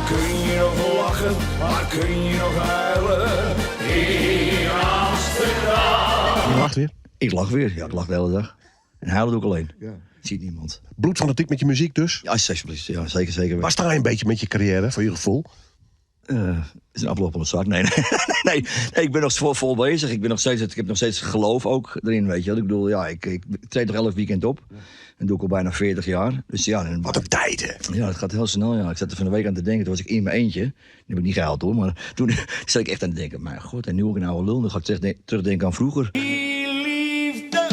kun je nog lachen, waar kun je nog huilen? In Amsterdam. Je lacht weer. Ik lach weer. Ja, ik lach de hele dag. En huilen doe ik alleen. Ja. Ziet niemand. Bloedfanatiek met je muziek dus. Ja, alsjeblieft. Ja, zeker. Waar sta je een beetje met je carrière, voor je gevoel? Is een aflopende zak? Nee, nee, ik ben nog vol bezig. Ik heb nog steeds geloof ook erin, weet je wel. Ik bedoel, ja, ik treed nog 11 weekend op. En doe ik al bijna 40 jaar. Dus ja, Wat een tijd, hè? Ja, het gaat heel snel. Ja. Ik zat er van de week aan te denken. Toen was ik in mijn eentje. Die heb ik niet gehaald hoor. Maar toen zat ik echt aan te denken. Maar god, en nu ook een oude lul. Dan ga ik terugdenken aan vroeger. Die liefde